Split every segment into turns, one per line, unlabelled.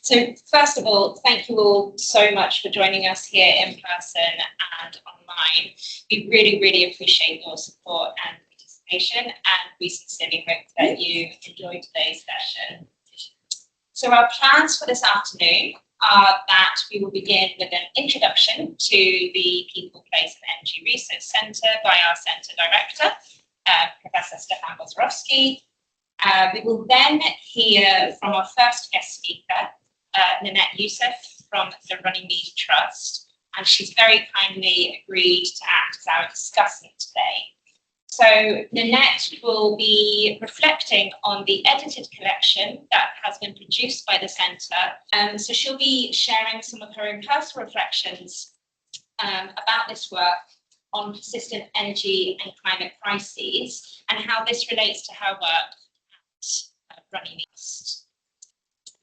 So first of all, thank you all so much for joining us here in person and online. We really, really appreciate your support and participation, and we sincerely hope that you enjoyed today's session. So our plans for this afternoon are that we will begin with an introduction to the People, Place and Energy Research Centre by our Centre Director, Professor Stefan Bozorowski. We will then hear from our first guest speaker, Nannette Youssef from the Runnymede Trust, and she's very kindly agreed to act as our discussant today. So Nannette will be reflecting on the edited collection that has been produced by the Centre. So she'll be sharing some of her own personal reflections about this work on persistent energy and climate crises and how this relates to her work at Runnymede Trust.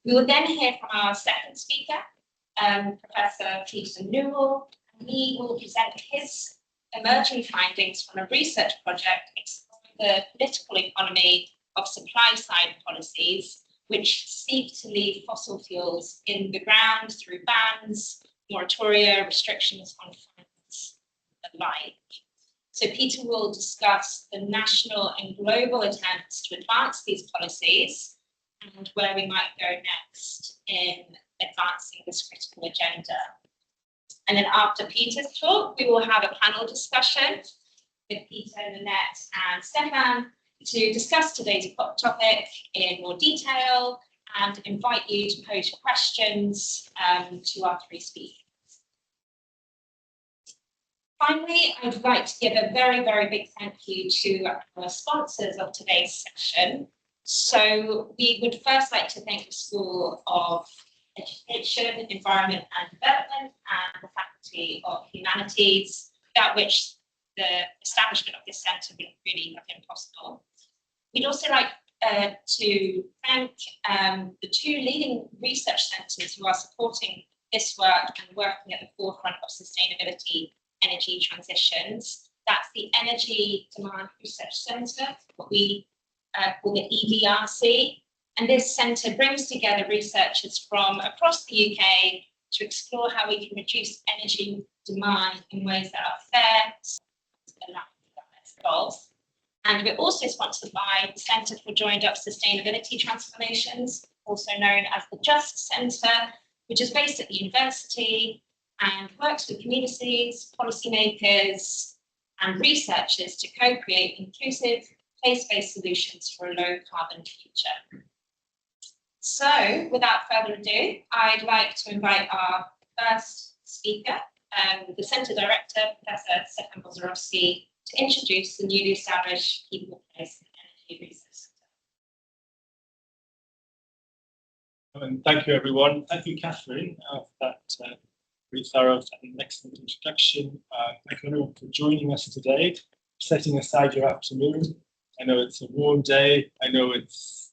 We will then hear from our second speaker, Professor Peter Newell, and he will present his emerging findings from a research project exploring the political economy of supply-side policies, which seek to leave fossil fuels in the ground through bans, moratoria, restrictions on finance, and the like. So Peter will discuss the national and global attempts to advance these policies and where we might go next in advancing this critical agenda. And then after Peter's talk, we will have a panel discussion with Peter, Nannette and Stefan to discuss today's topic in more detail and invite you to pose your questions to our three speakers. Finally, I'd like to give a very, very big thank you to our sponsors of today's session. So we would first like to thank the School of Education, Environment and Development and the Faculty of Humanities, without which the establishment of this centre would really have been possible. We'd also like to thank the two leading research centres who are supporting this work and working at the forefront of sustainability energy transitions. That's the Energy Demand Research Centre, what we call the EDRC. And this centre brings together researchers from across the UK to explore how we can reduce energy demand in ways that are fair, aligned with our goals. And we're also sponsored by the Centre for Joined Up Sustainability Transformations, also known as the JUST Centre, which is based at the university and works with communities, policymakers, and researchers to co-create inclusive, place-based solutions for a low-carbon future. So, without further ado, I'd like to invite our first speaker, the Centre Director, Professor Stefan Bozorowski, to introduce the newly established People, Place and Energy Research Centre.
Thank you, everyone. Thank you, Catherine, for that very thorough and excellent introduction. Thank you, everyone, for joining us today, setting aside your afternoon. I know it's a warm day. I know it's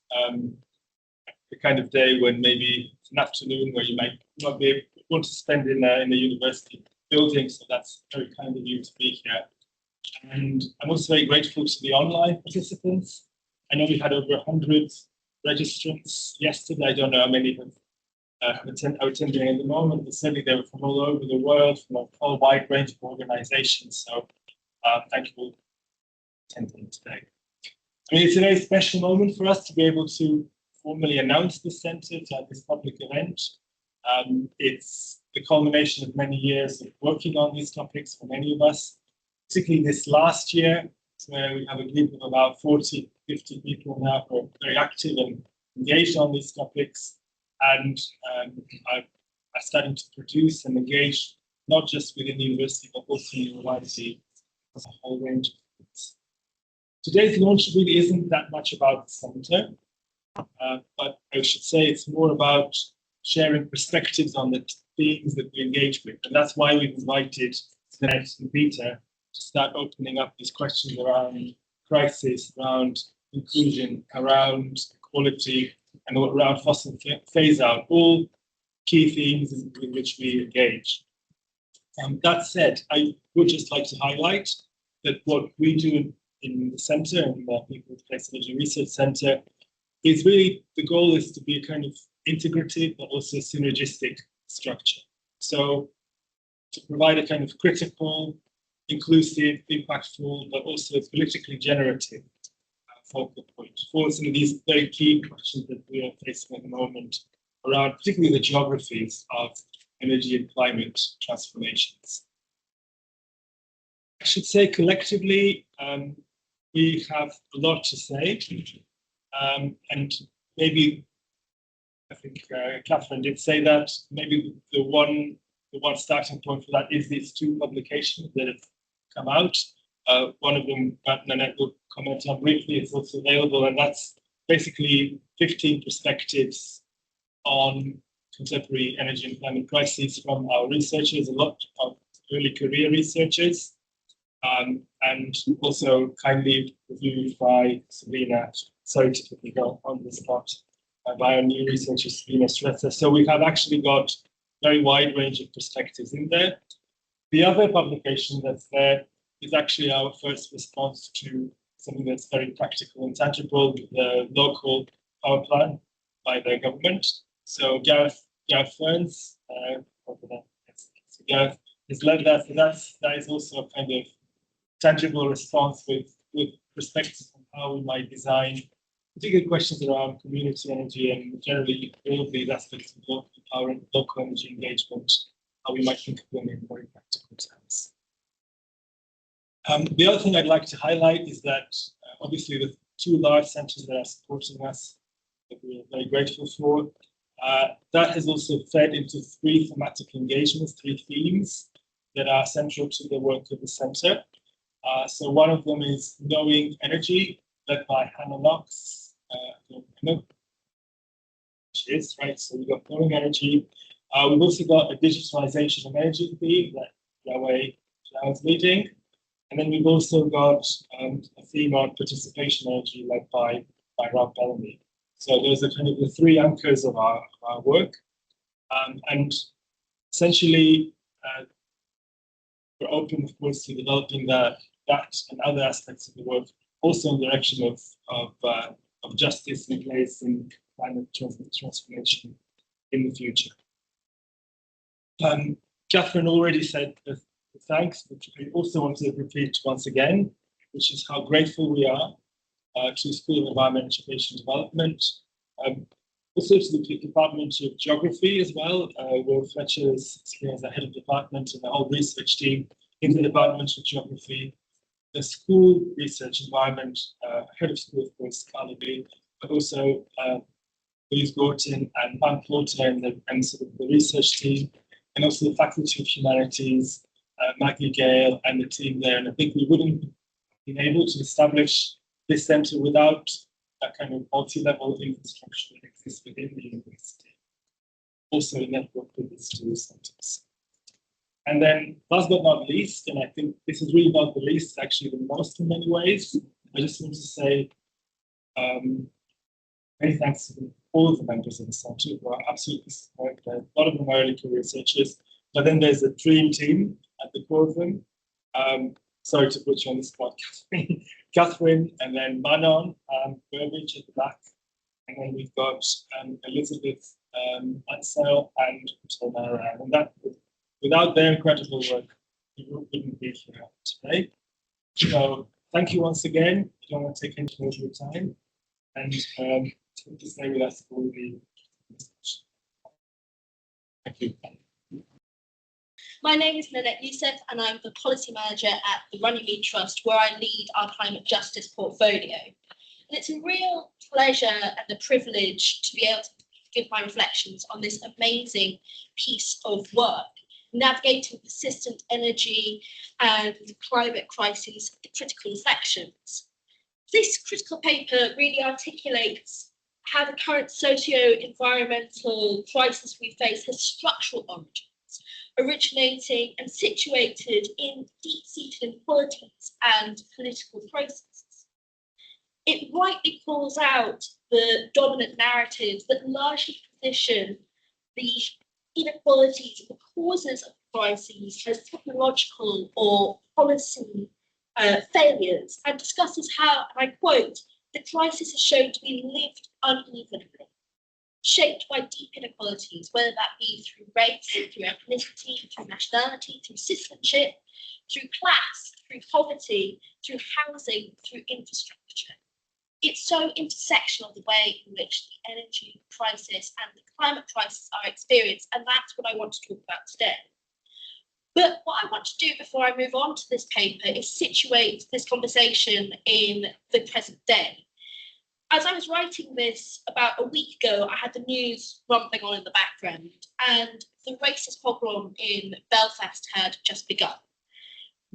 the kind of day when maybe it's an afternoon where you might not want to spend in the university building. So that's very kind of you to be here. And I'm also very grateful to the online participants. I know we had over 100 registrants yesterday. I don't know how many are attending at the moment, but certainly they were from all over the world, from a whole wide range of organizations. So thank you for attending today. I mean, it's a very special moment for us to be able to formally announce the centre to have this public event. It's the culmination of many years of working on these topics for many of us, particularly this last year, where we have a group of about 40, 50 people now who are very active and engaged on these topics, and are starting to produce and engage not just within the university, but also in the wider as a whole range of things. Today's launch really isn't that much about the centre, but I should say it's more about sharing perspectives on the themes that we engage with, and that's why we've invited Nannette and Peter to start opening up these questions around crisis, around inclusion, around equality, and around fossil phase out, all key themes in which we engage. That said, I would just like to highlight that what we do in the centre, and the People, Place and Energy Research Centre, is really, the goal is to be a kind of integrative but also synergistic structure. So to provide a kind of critical, inclusive, impactful, but also politically generative focal point for some of these very key questions that we are facing at the moment around particularly the geographies of energy and climate transformations. I should say collectively, we have a lot to say, and maybe I think Catherine did say that maybe the one starting point for that is these two publications that have come out. One of them, Nannette will comment on briefly, it's also available, and that's basically 15 perspectives on contemporary energy and climate crises from our researchers, a lot of early career researchers, and also kindly reviewed by Sabrina. Sorry to put you on the spot, by our new researcher, Sabrina Stretter. So we have actually got a very wide range of perspectives in there. The other publication that's there is actually our first response to something that's very practical and tangible, the local power plan by the government. So Gareth Ferns, Gareth has led that. So that is also a kind of tangible response with perspectives on how we might design particular questions around community energy and generally all of these aspects of local power and local energy engagement, how we might think of them in very practical terms. The other thing I'd like to highlight is that obviously the two large centres that are supporting us, that we're very grateful for, that has also fed into three thematic engagements, three themes that are central to the work of the centre. So one of them is Knowing Energy, led by Hannah Knox. She is, right? So we've got Knowing Energy. We've also got a digitalisation of energy theme that Yahweh is leading. And then we've also got a theme on participation energy led by Rob Bellamy. So those are kind of the three anchors of our work. And essentially, we're open, of course, to developing that and other aspects of the work, also in the direction of justice and place and climate transformation in the future. Catherine already said thanks, which I also want to repeat once again, which is how grateful we are to the School of Environment, Education and Development, also to the Department of Geography as well. Will Fletcher is here as the head of department and the whole research team in the Department of Geography, the school research environment, head of school, of course, Carly B, but also Louise Gorton and Van Plauter and sort of the research team, and also the Faculty of Humanities, Maggie Gale and the team there. And I think we wouldn't have been able to establish this centre without that kind of multi-level infrastructure that exists within the university. Also a network with these two centres. And then last but not least, and I think this is really not the least, it's actually the most in many ways, I just want to say many thanks to all of the members of the centre who are absolutely supportive. A lot of them are early career researchers, but then there's a dream team at the core of them. Sorry to put you on the spot, Catherine, and then Manon Burbage at the back. And then we've got Elizabeth Ansel and Tamara. And that, without their incredible work, we wouldn't be here today. So thank you once again. I don't want to take any more of your time. And to stay with us for the discussion. Thank you.
My name is Nannette Youssef and I'm the Policy Manager at the Runnymede Trust, where I lead our climate justice portfolio. And it's a real pleasure and a privilege to be able to give my reflections on this amazing piece of work, navigating persistent energy and climate crises at the critical inflections. This critical paper really articulates how the current socio-environmental crisis we face has structural origins, originating and situated in deep-seated inequalities and political processes. It rightly calls out the dominant narratives that largely position the inequalities and the causes of crises as technological or policy failures, and discusses how, and I quote, the crisis is shown to be lived unevenly. shaped by deep inequalities, whether that be through race, through ethnicity, through nationality, through citizenship, through class, through poverty, through housing, through infrastructure. It's so intersectional the way in which the energy crisis and the climate crisis are experienced, and that's what I want to talk about today. But what I want to do before I move on to this paper is situate this conversation in the present day. As I was writing this about a week ago, I had the news rumbling on in the background, and the racist pogrom in Belfast had just begun.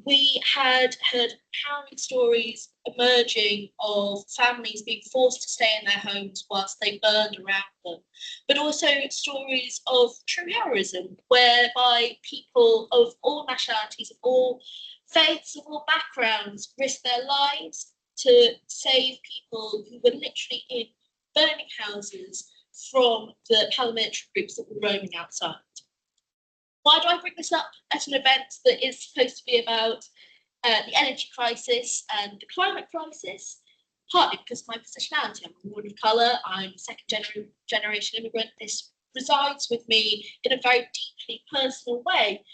We had heard harrowing stories emerging of families being forced to stay in their homes whilst they burned around them, but also stories of true heroism, whereby people of all nationalities, of all faiths, of all backgrounds risked their lives to save people who were literally in burning houses from the paramilitary groups that were roaming outside. Why do I bring this up at an event that is supposed to be about the energy crisis and the climate crisis? Partly because of my positionality. I'm a woman of colour, I'm a second generation immigrant. This resides with me in a very deeply personal way,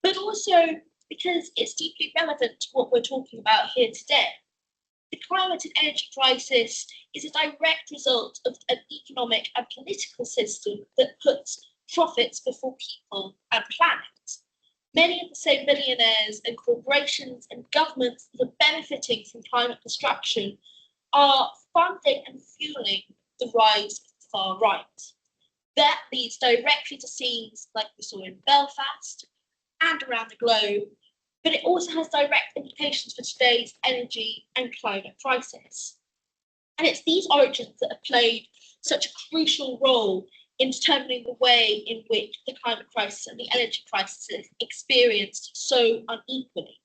but also because it's deeply relevant to what we're talking about here today. The climate and energy crisis is a direct result of an economic and political system that puts profits before people and planet. Many of the same billionaires and corporations and governments that are benefiting from climate destruction are funding and fueling the rise of the far right. That leads directly to scenes like we saw in Belfast and around the globe, but it also has direct implications for today's energy and climate crisis. And it's these origins that have played such a crucial role in determining the way in which the climate crisis and the energy crisis is experienced so unequally.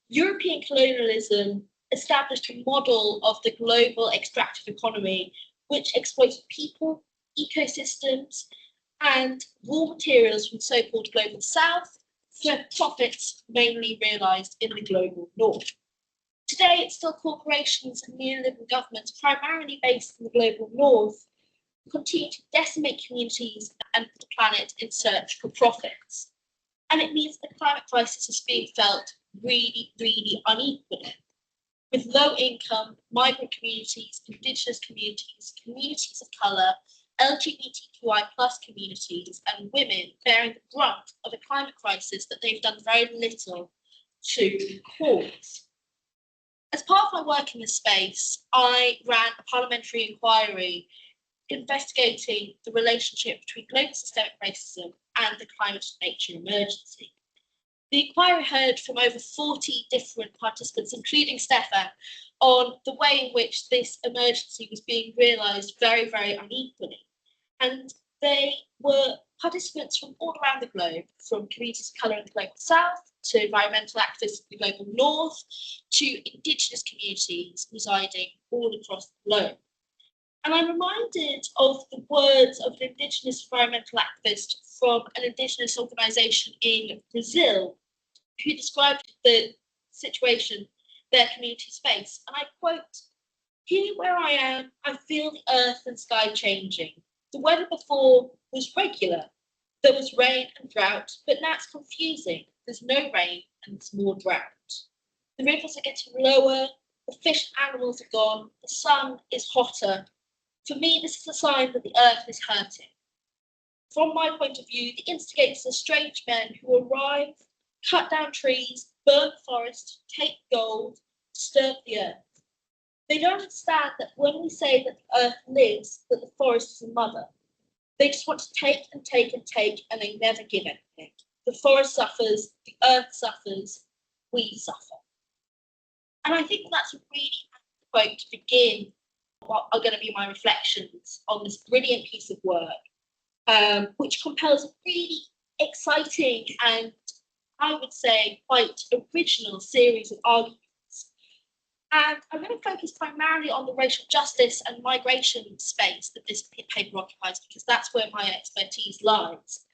European colonialism established a model of the global extractive economy which exploits people, ecosystems, and raw materials from so-called global south for profits mainly realised in the global north. Today, it's still corporations and neoliberal governments, primarily based in the global north, continue to decimate communities and the planet in search for profits. And it means the climate crisis is being felt really, really unequally, with low income, migrant communities, indigenous communities, communities of colour, LGBTQI plus communities and women bearing the brunt of a climate crisis that they've done very little to cause. As part of my work in this space, I ran a parliamentary inquiry investigating the relationship between global systemic racism and the climate and nature emergency. The inquiry heard from over 40 different participants, including Stefan, on the way in which this emergency was being realised very, very unequally. And they were participants from all around the globe, from communities of colour in the global south, to environmental activists in the global north, to indigenous communities residing all across the globe. And I'm reminded of the words of an indigenous environmental activist from an indigenous organisation in Brazil, who described the situation their communities face. And I quote, "Here where I am, I feel the earth and sky changing. The weather before was regular. There was rain and drought, but now it's confusing. There's no rain and there's more drought. The rivers are getting lower, the fish and animals are gone, the sun is hotter. For me, this is a sign that the earth is hurting. From my point of view, the instigators are strange men who arrive, cut down trees, burn forests, take gold, disturb the earth. They don't understand that when we say that the earth lives, that the forest is a mother. They just want to take and take and take, and they never give anything. The forest suffers, the earth suffers, we suffer." And I think that's a really apt quote to begin what are going to be my reflections on this brilliant piece of work, which compels a really exciting and, I would say, quite original series of arguments. And I'm going to focus primarily on the racial justice and migration space that this paper occupies, because that's where my expertise lies.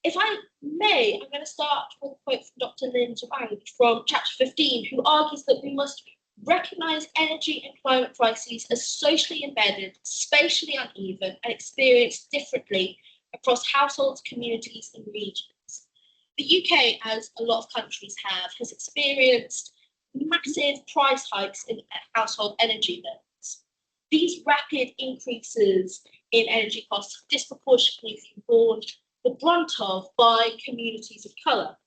If I may, I'm going to start with a quote from Dr. Lynn Zhang from chapter 15, who argues that we must recognise energy and climate crises as socially embedded, spatially uneven, and experienced differently across households, communities, and regions. The UK, as a lot of countries have, has experienced massive price hikes in household energy bills. These rapid increases in energy costs have disproportionately been borne the brunt of by communities of colour.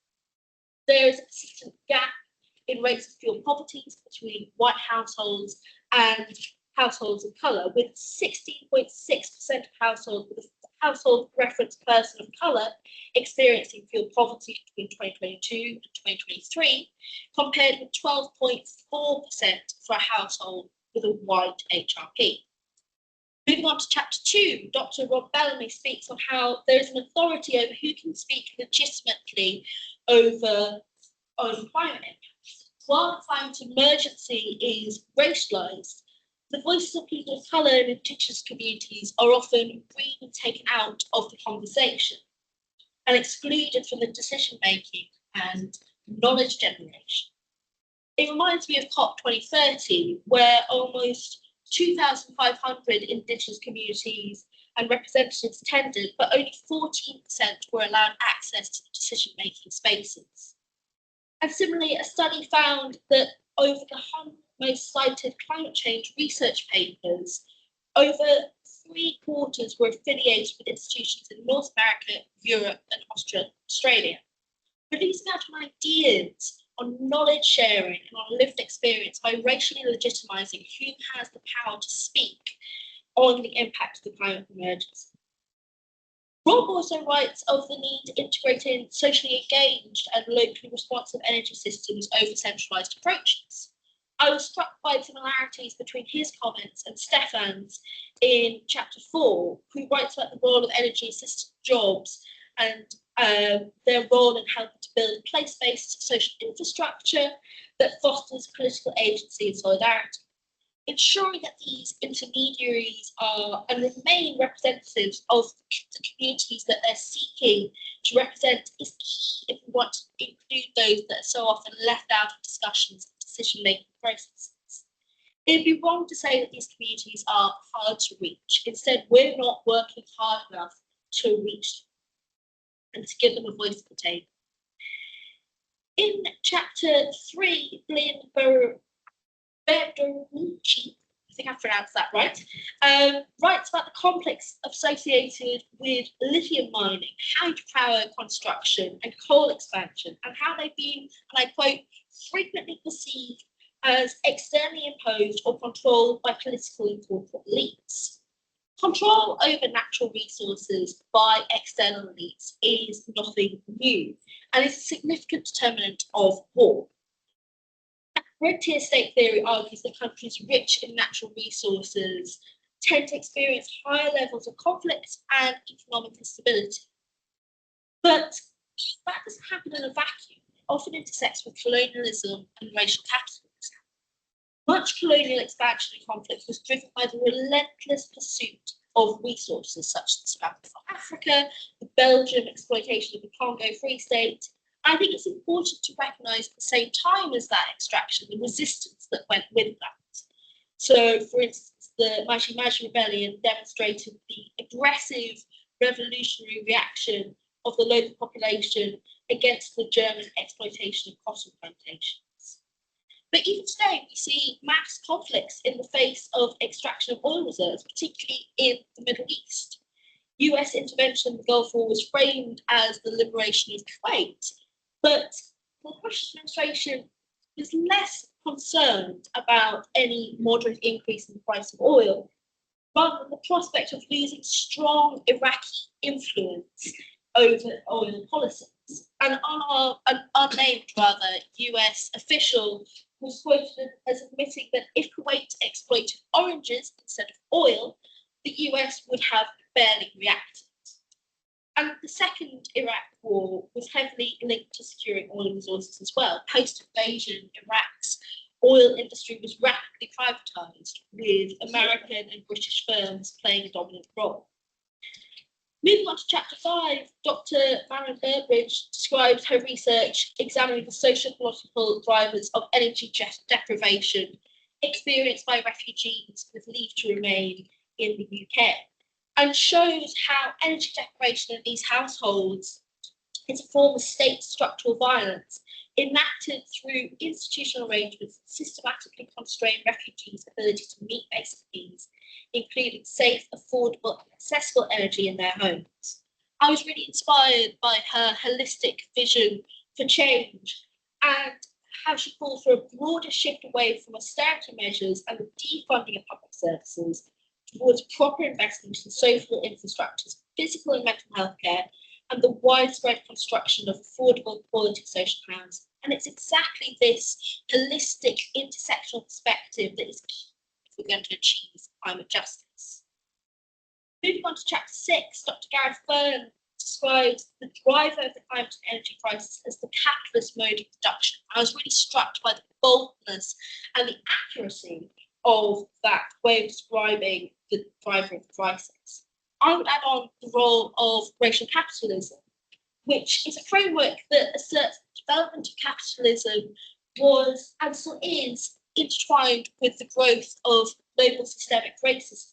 There is a persistent gap in rates of fuel poverty between white households and households of colour, with 16.6% of households with a household reference person of colour experiencing fuel poverty between 2022 and 2023, compared with 12.4% for a household with a white HRP. Moving on to chapter 2, Dr. Rob Bellamy speaks on how there is an authority over who can speak legitimately over climate impacts. While the climate emergency is racialised, the voices of people of colour and Indigenous communities are often really taken out of the conversation and excluded from the decision making and knowledge generation. It reminds me of COP 2030, where almost 2,500 Indigenous communities and representatives attended, but only 14% were allowed access to the decision making spaces. And similarly, a study found that over the 100 most cited climate change research papers, over 3/4 were affiliated with institutions in North America, Europe, and Australia. Releasing out on ideas on knowledge sharing and on lived experience by racially legitimising who has the power to speak on the impact of the climate emergency. Rob also writes of the need to integrate in socially engaged and locally responsive energy systems over centralised approaches. I was struck by the similarities between his comments and Stefan's in chapter 4, who writes about the role of energy assisted jobs and their role in helping to build place-based social infrastructure that fosters political agency and solidarity. Ensuring that these intermediaries are and remain representatives of the communities that they're seeking to represent is key if we want to include those that are so often left out of discussions and decision-making processes. It'd be wrong to say that these communities are hard to reach. Instead, we're not working hard enough to reach them and to give them a voice at the table. In chapter 3, Blin Bertolucci, I think I pronounced that right, writes about the conflicts associated with lithium mining, hydropower construction, and coal expansion, and how they've been, and I quote, frequently perceived as externally imposed or controlled by political and corporate elites. Control over natural resources by external elites is nothing new and is a significant determinant of war. Red-tier state theory argues that countries rich in natural resources tend to experience higher levels of conflict and economic instability. But that doesn't happen in a vacuum. It often intersects with colonialism and racial capitalism. Much colonial expansion and conflict was driven by the relentless pursuit of resources such as the scrap for Africa, the Belgian exploitation of the Congo Free State. I think it's important to recognise at the same time as that extraction, the resistance that went with that. So, for instance, the Maji Maji rebellion demonstrated the aggressive revolutionary reaction of the local population against the German exploitation of cotton plantations. But even today, we see mass conflicts in the face of extraction of oil reserves, particularly in the Middle East. US intervention in the Gulf War was framed as the liberation of Kuwait, but the Bush administration was less concerned about any moderate increase in the price of oil, rather than the prospect of losing strong Iraqi influence over oil policies. And an unnamed, US official was quoted as admitting that if Kuwait exploited oranges instead of oil, the US would have barely reacted. And the second Iraq war was heavily linked to securing oil resources as well. Post-invasion, Iraq's oil industry was rapidly privatised, with American and British firms playing a dominant role. Moving on to chapter 5, Dr. Marion Burbridge describes her research examining the socio-political drivers of energy deprivation experienced by refugees with leave to remain in the UK, and shows how energy deprivation in these households is a form of state structural violence enacted through institutional arrangements that systematically constrain refugees' ability to meet basic needs, including safe, affordable, and accessible energy in their homes. I was really inspired by her holistic vision for change and how she called for a broader shift away from austerity measures and the defunding of public services towards proper investment in social infrastructures, physical and mental health care, and the widespread construction of affordable quality social housing. And it's exactly this holistic intersectional perspective that is key if we're going to achieve climate justice. Moving on to chapter 6, Dr. Gareth Byrne describes the driver of the climate and energy crisis as the capitalist mode of production. I was really struck by the boldness and the accuracy of that way of describing the driver of the crisis. I would add on the role of racial capitalism, which is a framework that asserts the development of capitalism was and still is intertwined with the growth of global systemic racism.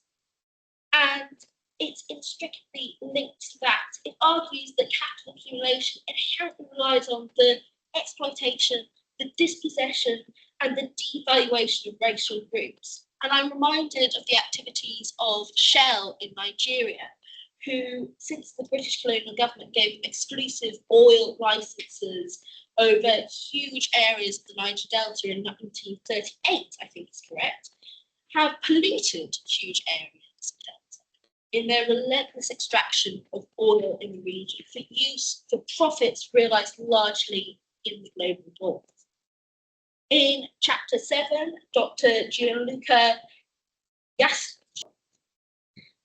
And it's inextricably linked to that. It argues that capital accumulation inherently relies on the exploitation, the dispossession, and the devaluation of racial groups. And I'm reminded of the activities of Shell in Nigeria, who, since the British colonial government gave them exclusive oil licenses over huge areas of the Niger Delta in 1938, I think is correct, have polluted huge areas of the Delta in their relentless extraction of oil in the region for use for profits realised largely in the global north. In chapter 7, Dr. Gianluca Gas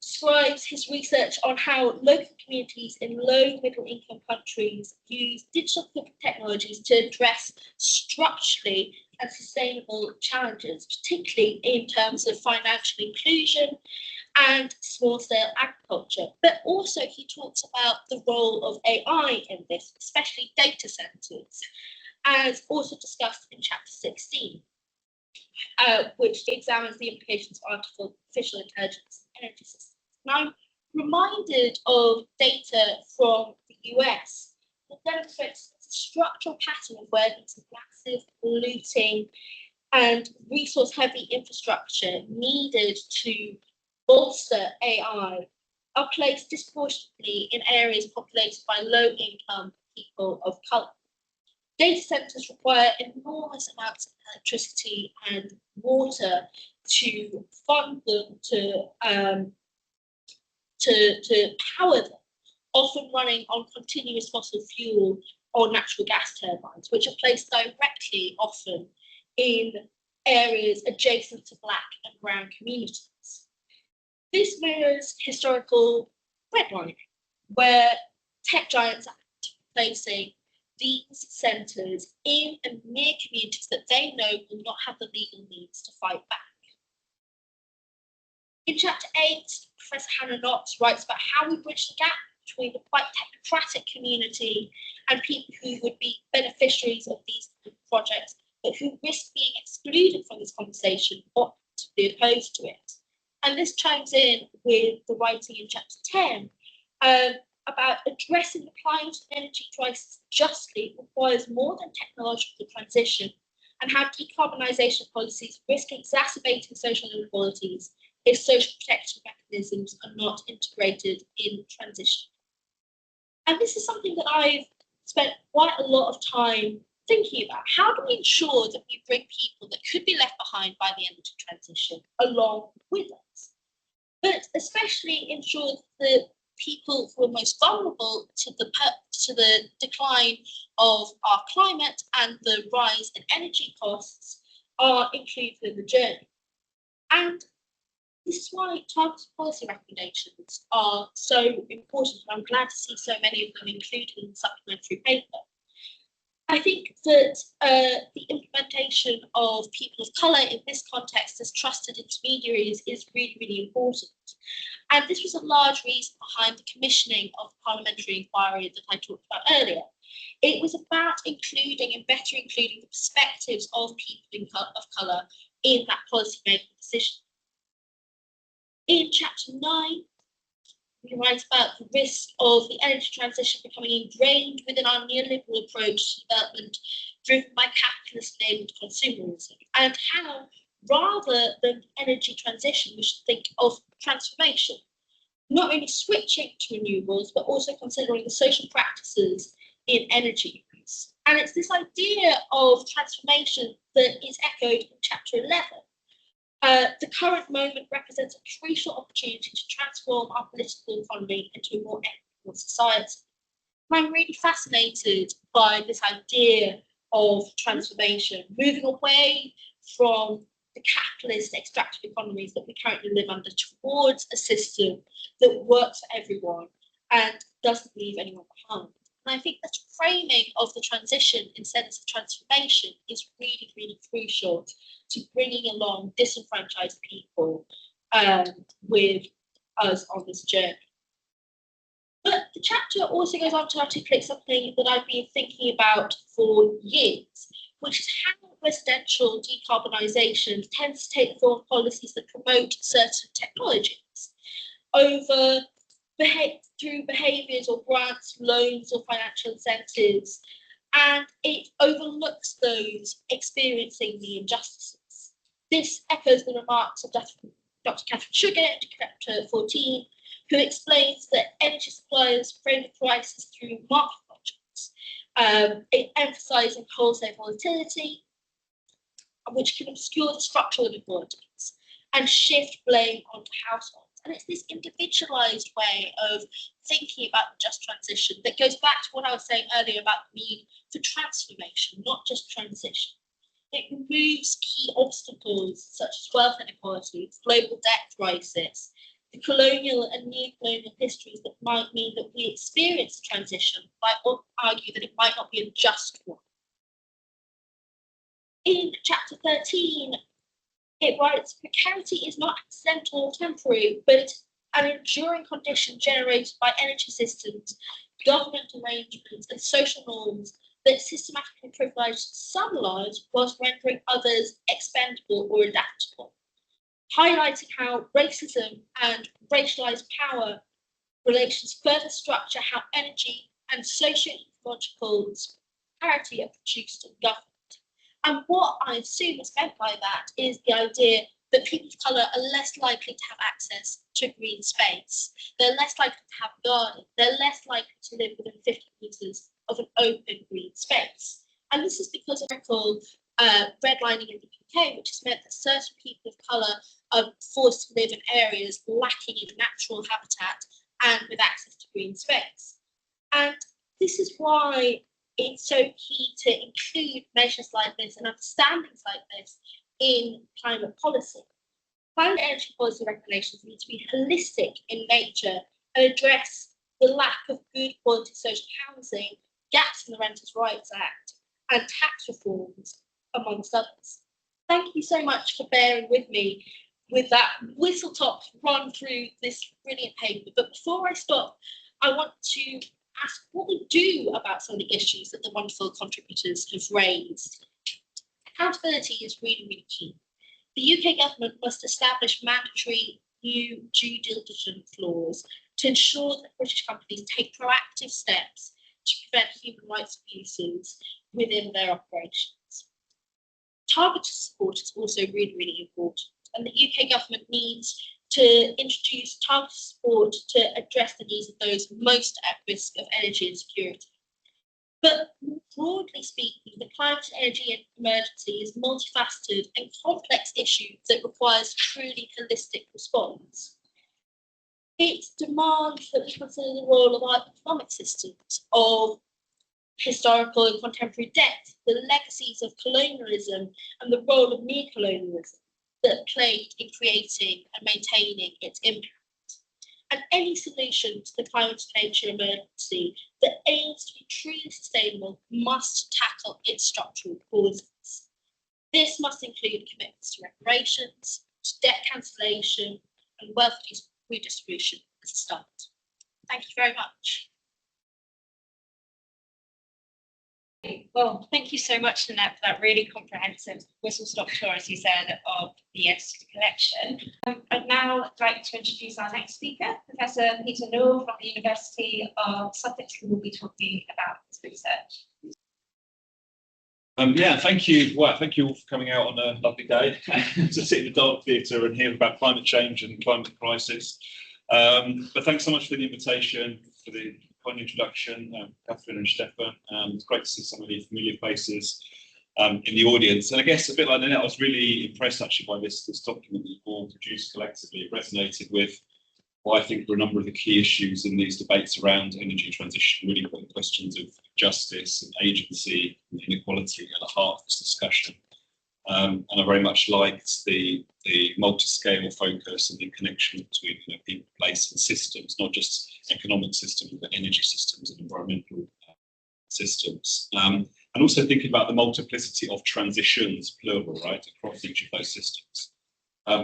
describes his research on how local communities in low middle income countries use digital technologies to address structurally and sustainable challenges, particularly in terms of financial inclusion and small scale agriculture. But also he talks about the role of AI in this, especially data centres, as also discussed in chapter 16, which examines the implications of artificial intelligence in energy systems. And I'm reminded of data from the US that demonstrates a structural pattern of where these massive polluting and resource-heavy infrastructure needed to bolster AI are placed disproportionately in areas populated by low-income people of colour. Data centres require enormous amounts of electricity and water to fund them, to power them, often running on continuous fossil fuel or natural gas turbines, which are placed directly often in areas adjacent to Black and brown communities. This mirrors historical redlining, where tech giants are placing these centres in and near communities that they know will not have the legal means to fight back. In chapter 8, Professor Hannah Knox writes about how we bridge the gap between the quite technocratic community and people who would be beneficiaries of these projects, but who risk being excluded from this conversation or to be opposed to it. And this chimes in with the writing in chapter 10 about addressing the climate and energy crisis justly requires more than technological transition, and how decarbonisation policies risk exacerbating social inequalities if social protection mechanisms are not integrated in transition. And this is something that I've spent quite a lot of time thinking about. How do we ensure that we bring people that could be left behind by the energy transition along with us, but especially ensure that the people who are most vulnerable to the decline of our climate and the rise in energy costs are included in the journey? And this is why targeted policy recommendations are so important, and I'm glad to see so many of them included in the supplementary paper. I think that the implementation of people of colour in this context as trusted intermediaries is really, really important. And this was a large reason behind the commissioning of the parliamentary inquiry that I talked about earlier. It was about including and better including the perspectives of people of colour in that policy-making decision. In Chapter 9, we write about the risk of the energy transition becoming ingrained within our neoliberal approach to development driven by capitalist-enabled consumerism, and how, rather than energy transition, we should think of transformation, not only switching to renewables, but also considering the social practices in energy use. And it's this idea of transformation that is echoed in Chapter 11. The current moment represents a crucial opportunity to transform our political economy into a more equitable society. And I'm really fascinated by this idea of transformation, moving away from the capitalist extractive economies that we currently live under towards a system that works for everyone and doesn't leave anyone behind. And I think that framing of the transition instead of transformation is really, really crucial to bringing along disenfranchised people with us on this journey. But the chapter also goes on to articulate something that I've been thinking about for years, which is how residential decarbonisation tends to take the form of policies that promote certain technologies over through behaviours or grants, loans or financial incentives, and it overlooks those experiencing the injustices. This echoes the remarks of Dr. Catherine Sugar in Chapter 14, who explains that energy suppliers frame the crisis through market logics, emphasising wholesale volatility, which can obscure the structural inequalities and shift blame onto households. And it's this individualised way of thinking about the just transition that goes back to what I was saying earlier about the need for transformation, not just transition. It removes key obstacles such as wealth inequality, global debt crisis, the colonial and neo-colonial histories that might mean that we experience a transition, but I would argue that it might not be a just one. In Chapter 13, it writes, precarity is not accidental or temporary, but an enduring condition generated by energy systems, government arrangements, and social norms that systematically privilege some lives whilst rendering others expendable or adaptable, highlighting how racism and racialized power relations further structure how energy and socio-ecological disparity are produced and governed. And what I assume is meant by that is the idea that people of colour are less likely to have access to green space. They're less likely to have a garden. They're less likely to live within 50 metres of an open green space. And this is because of redlining in the UK, which has meant that certain people of colour are forced to live in areas lacking in natural habitat and with access to green space. And this is why it's so key to include measures like this and understandings like this in climate policy. Climate energy policy regulations need to be holistic in nature and address the lack of good quality social housing, gaps in the Renters' Rights Act, and tax reforms, amongst others. Thank you so much for bearing with me with that whistle-top run through this brilliant paper. But before I stop, I want to ask what we do about some of the issues that the wonderful contributors have raised. Accountability is really, really key. The UK government must establish mandatory new due diligence laws to ensure that British companies take proactive steps to prevent human rights abuses within their operations. Targeted support is also really, really important, and the UK government needs to introduce targeted support to address the needs of those most at risk of energy insecurity. But broadly speaking, the climate and energy emergency is a multifaceted and complex issue that requires truly holistic response. It demands that we consider the role of our economic systems, of historical and contemporary debt, the legacies of colonialism, and the role of neocolonialism that played in creating and maintaining its impact. and any solution to the climate change emergency that aims to be truly sustainable must tackle its structural causes. This must include commitments to reparations, to debt cancellation, and wealth redistribution as a start. Thank you very much.
Well, thank you so much, Nannette, for that really comprehensive whistle-stop tour, as you said, of the ESG collection. I'd now like to introduce our next speaker, Professor Peter Newell from the University of Sussex, who will be talking about his research.
Thank you. Well, thank you all for coming out on a lovely day to sit in the Dark Theatre and hear about climate change and climate crisis. But thanks so much for the invitation, for the kind introduction, Catherine and Stefan. It's great to see some of the familiar faces in the audience. And I guess a bit like Nannette, I was really impressed actually by this document that you all produced collectively. It resonated with what I think were a number of the key issues in these debates around energy transition, really putting questions of justice and agency and inequality at the heart of this discussion. And I very much liked the multi-scale focus and the connection between people, place and systems, not just economic systems, but energy systems and environmental systems. And also thinking about the multiplicity of transitions, plural, right, across each of those systems.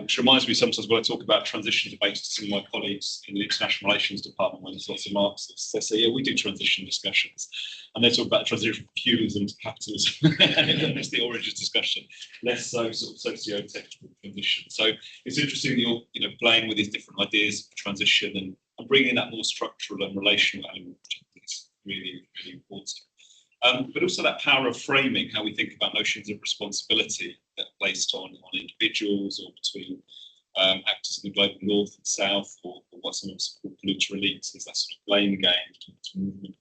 Which reminds me sometimes when I talk about transition debates to some of my colleagues in the International Relations Department, when there's lots of Marxists, they say, yeah, we do transition discussions. And they talk about transition from feudalism to capitalism. And it's the origins discussion, less so sort of socio-technical transition. So it's interesting that you're playing with these different ideas of transition and bringing that more structural and relational element, which I think is really, really important. But also that power of framing, how we think about notions of responsibility that are placed on individuals or between actors in the global north and south, or what some of us call polluter elites. There's that sort of blame game, movement of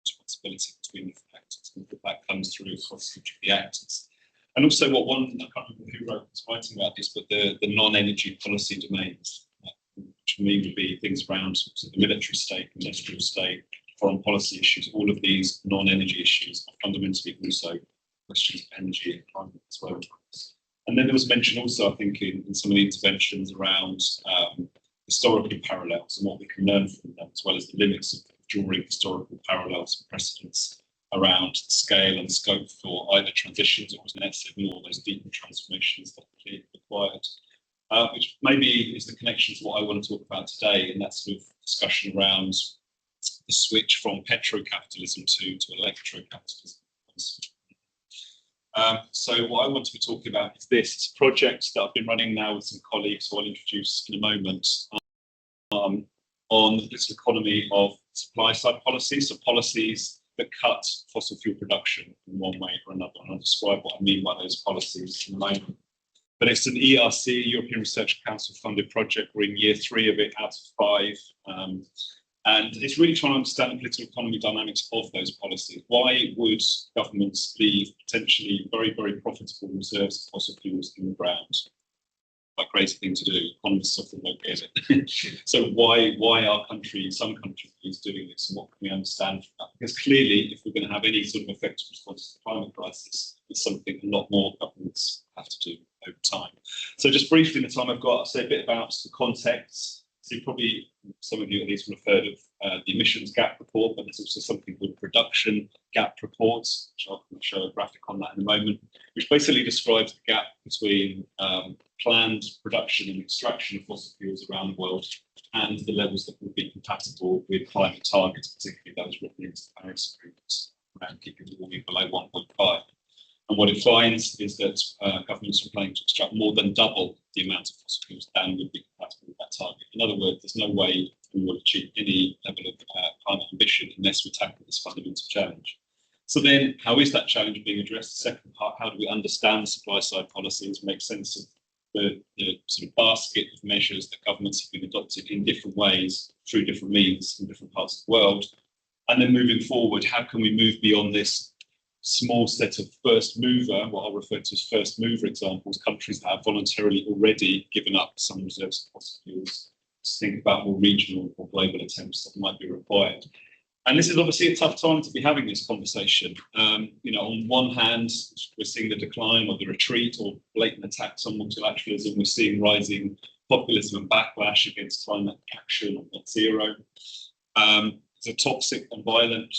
responsibility between different actors, and that comes through across each of the actors. And also what one, I can't remember who was writing about this, but the non-energy policy domains, which for me would be things around the military state, industrial state, foreign policy issues. All of these non-energy issues are fundamentally also questions of energy and climate as well. And then there was mention also, I think, in some of the interventions around historical parallels and what we can learn from them, as well as the limits of drawing historical parallels and precedents around scale and scope for either transitions or, as Nannette said, more those deeper transformations that are clearly required, which maybe is the connection to what I want to talk about today, and that sort of discussion around the switch from petro-capitalism to electro-capitalism. So what I want to be talking about is this project that I've been running now with some colleagues who I'll introduce in a moment on the political economy of supply side policies, so policies that cut fossil fuel production in one way or another. And I'll describe what I mean by those policies in a moment. But it's an ERC, European Research Council funded project. We're in year 3 of it out of 5. And it's really trying to understand the political economy dynamics of those policies. Why would governments leave potentially very, very profitable reserves of fossil fuels in the ground? Quite a crazy thing to do. Economists often don't get it. So why are some countries doing this, and what can we understand from that? Because clearly, if we're going to have any sort of effective response to the climate crisis, it's something a lot more governments have to do over time. So just briefly, in the time I've got, I'll say a bit about the context. So probably some of you at least will have heard of the emissions gap report, but there's also something called production gap reports, which I'll show a graphic on that in a moment, which basically describes the gap between planned production and extraction of fossil fuels around the world and the levels that would be compatible with climate targets, particularly those written into the Paris Agreement around keeping warming below 1.5. And what it finds is that governments are planning to extract more than double the amount of fossil fuels than would be compatible with that target. In other words, there's no way we will achieve any level of climate ambition unless we tackle this fundamental challenge. So then, how is that challenge being addressed? The second part, how do we understand supply side policies, make sense of the sort of basket of measures that governments have been adopted in different ways through different means in different parts of the world? And then moving forward, how can we move beyond this small set of first mover, what I'll refer to as first mover examples, countries that have voluntarily already given up some reserves of fossil fuels, to think about more regional or global attempts that might be required. And this is obviously a tough time to be having this conversation. On one hand, we're seeing the decline or the retreat or blatant attacks on multilateralism. We're seeing rising populism and backlash against climate action or net zero. There's a toxic and violent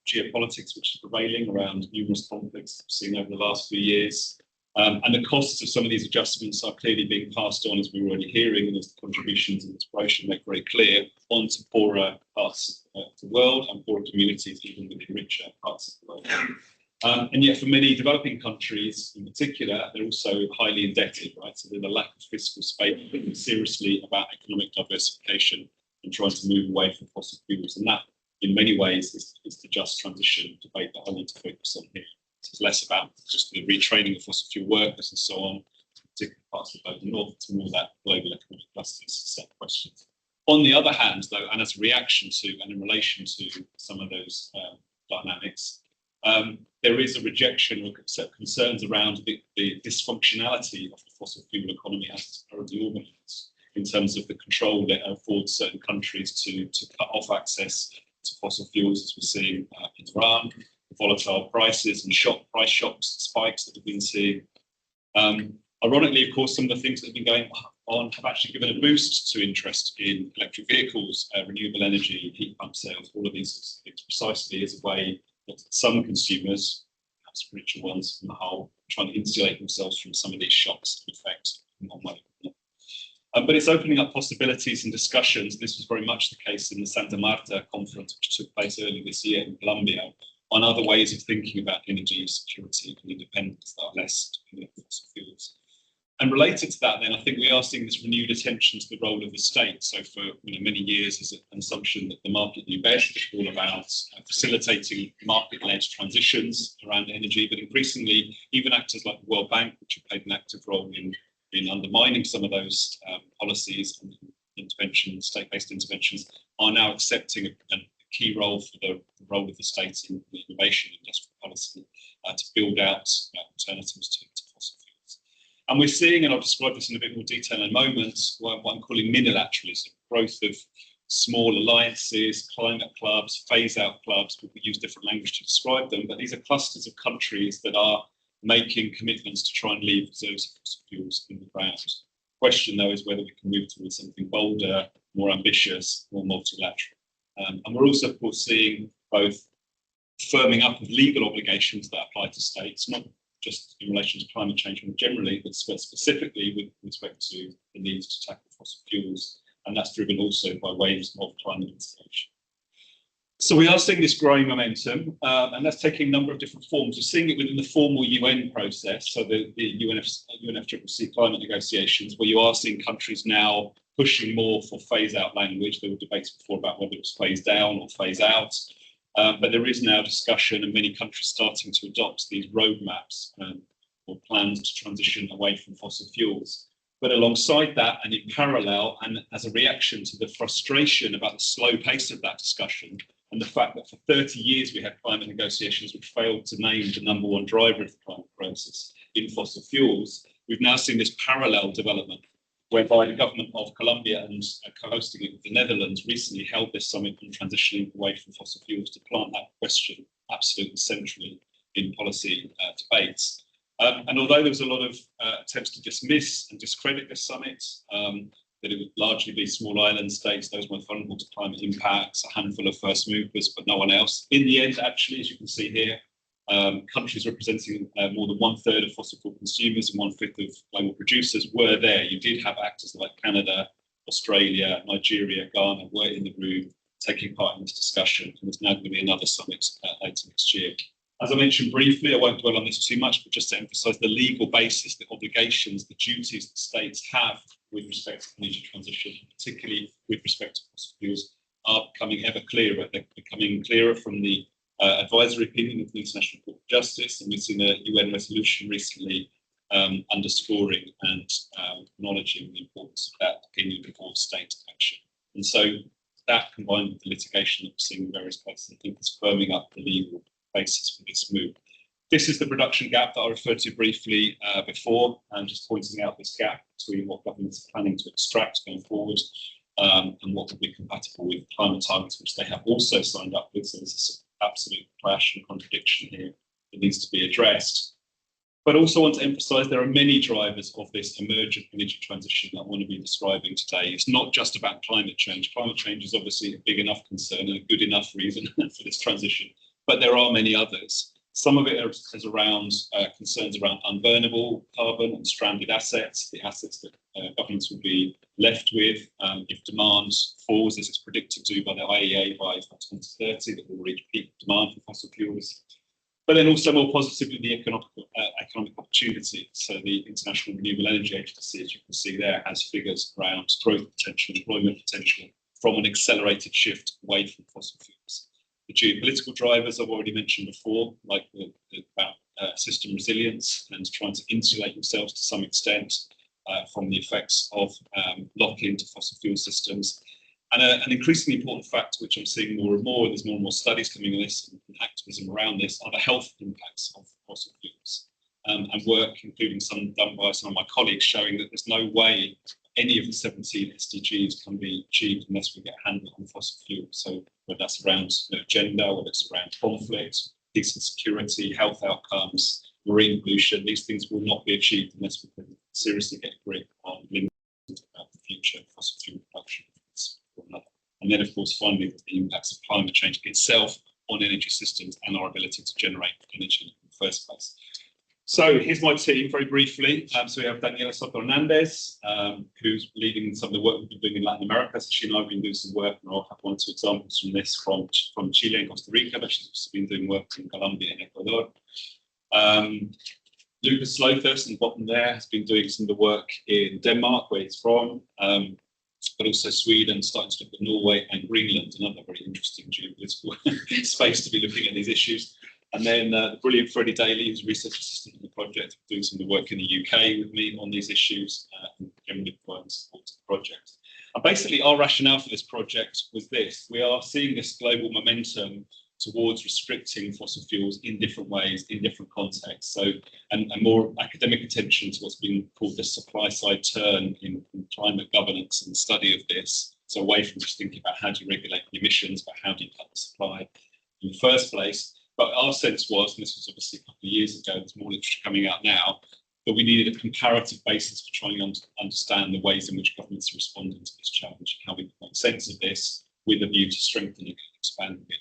geopolitics which is prevailing around numerous conflicts we've seen over the last few years. And the costs of some of these adjustments are clearly being passed on, as we were already hearing, and as the contributions and inspiration make very clear, onto poorer parts of the world and poorer communities, even within richer parts of the world. And yet, for many developing countries in particular, they're also highly indebted, right? So there's a lack of fiscal space, thinking seriously about economic diversification and trying to move away from fossil fuels. And that, in many ways, is the just transition debate that I want to focus on here. It's less about just the retraining of fossil fuel workers and so on, particular parts of the global north, to more that global economic clusters set questions. On the other hand, though, and as a reaction to and in relation to some of those dynamics, there is a rejection or concerns around the dysfunctionality of the fossil fuel economy as it's currently organised, in terms of the control that affords certain countries to cut off access to fossil fuels, as we're seeing in Iran, the volatile prices and price shocks, spikes that we've been seeing. Ironically, of course, some of the things that have been going on have actually given a boost to interest in electric vehicles, renewable energy, heat pump sales, all of these things, precisely as a way that some consumers, perhaps richer ones from the whole, trying to insulate themselves from some of these shocks to affect in one way. But it's opening up possibilities and discussions. This was very much the case in the Santa Marta conference, which took place early this year in Colombia, on other ways of thinking about energy security and independence that are less dependent on fossil fuels. And related to that, then, I think we are seeing this renewed attention to the role of the state. So for many years, there's an assumption that the market knew best, which is all about facilitating market-led transitions around energy. But increasingly, even actors like the World Bank, which have played an active role in undermining some of those policies and interventions, state-based interventions, are now accepting a key role for the role of the state in the innovation industrial policy to build out alternatives to fossil fuels. And we're seeing, and I'll describe this in a bit more detail in a moment, what I'm calling minilateralism, growth of small alliances, climate clubs, phase-out clubs. We use different language to describe them, but these are clusters of countries that are making commitments to try and leave reserves of fossil fuels in the ground. The question, though, is whether we can move towards something bolder, more ambitious, more multilateral. And we're also, of course, seeing both firming up of legal obligations that apply to states, not just in relation to climate change more generally, but specifically with respect to the need to tackle fossil fuels. And that's driven also by waves of climate legislation. So we are seeing this growing momentum, and that's taking a number of different forms. We're seeing it within the formal UN process, so the UNFCCC climate negotiations, where you are seeing countries now pushing more for phase-out language. There were debates before about whether it was phase down or phase out, but there is now discussion, and many countries starting to adopt these roadmaps or plans to transition away from fossil fuels. But alongside that, and in parallel, and as a reaction to the frustration about the slow pace of that discussion, and the fact that for 30 years we had climate negotiations which failed to name the number one driver of the climate crisis in fossil fuels, we've now seen this parallel development whereby the government of Colombia and co-hosting it with the Netherlands recently held this summit on transitioning away from fossil fuels to plant that question absolutely centrally in policy debates. And although there was a lot of attempts to dismiss and discredit this summit, that it would largely be small island states, those most vulnerable to climate impacts, a handful of first movers, but no one else. In the end, actually, as you can see here, countries representing more than 1/3 of fossil fuel consumers and 1/5 of global producers were there. You did have actors like Canada, Australia, Nigeria, Ghana were in the room taking part in this discussion, and there's now going to be another summit later next year. As I mentioned briefly, I won't dwell on this too much, but just to emphasise the legal basis, the obligations, the duties that states have with respect to energy transition, particularly with respect to fossil fuels, are becoming ever clearer. They're becoming clearer from the advisory opinion of the International Court of Justice, and we've seen a UN resolution recently underscoring and acknowledging the importance of that opinion before state action. And so that, combined with the litigation that we're seeing in various places, I think is firming up the legal basis for this move. This is the production gap that I referred to briefly before, and just pointing out this gap between what governments are planning to extract going forward and what will be compatible with climate targets, which they have also signed up with. So there's this absolute clash and contradiction here that needs to be addressed. But also want to emphasise there are many drivers of this emergent energy transition that I want to be describing today. It's not just about climate change. Climate change is obviously a big enough concern and a good enough reason for this transition, but there are many others. Some of it is around concerns around unburnable carbon and stranded assets, the assets that governments will be left with if demand falls, as it's predicted to by the IEA by 2030, that we'll reach peak demand for fossil fuels. But then also more positively, the economic opportunity. So the International Renewable Energy Agency, as you can see there, has figures around growth potential, employment potential from an accelerated shift away from fossil fuels. The geopolitical drivers I've already mentioned before, like about system resilience and trying to insulate themselves to some extent from the effects of lock-in to fossil fuel systems. And an increasingly important factor, which I'm seeing more and more, there's more and more studies coming on this and activism around this, are the health impacts of fossil fuels. And work, including some done by some of my colleagues, showing that there's no way any of the 17 SDGs can be achieved unless we get a handle on fossil fuels. So whether that's around gender, whether it's around conflict, peace and security, health outcomes, marine pollution, these things will not be achieved unless we can seriously get a grip on limiting the future fossil fuel production. And then, of course, finally, the impacts of climate change itself on energy systems and our ability to generate energy in the first place. So here's my team very briefly. So we have Daniela Soto-Hernandez, who's leading some of the work we've been doing in Latin America. So she and I have been doing some work, and I'll have one or two examples from this from Chile and Costa Rica, but she's also been doing work in Colombia and Ecuador. Lucas Slothus, in the bottom there, has been doing some of the work in Denmark, where he's from. But also Sweden, starting to look at Norway and Greenland, another very interesting geopolitical space to be looking at these issues. And then the brilliant Freddie Daly, who's a research assistant in the project, doing some of the work in the UK with me on these issues, and generally providing support to the project. And basically, our rationale for this project was this: we are seeing this global momentum towards restricting fossil fuels in different ways, in different contexts. So, and more academic attention to what's been called the supply side turn in climate governance and the study of this. So away from just thinking about how do you regulate the emissions, but how do you cut the supply in the first place. But our sense was, and this was obviously a couple of years ago, there's more literature coming out now, that we needed a comparative basis for trying to understand the ways in which governments are responding to this challenge, how we can make sense of this with a view to strengthening and expanding it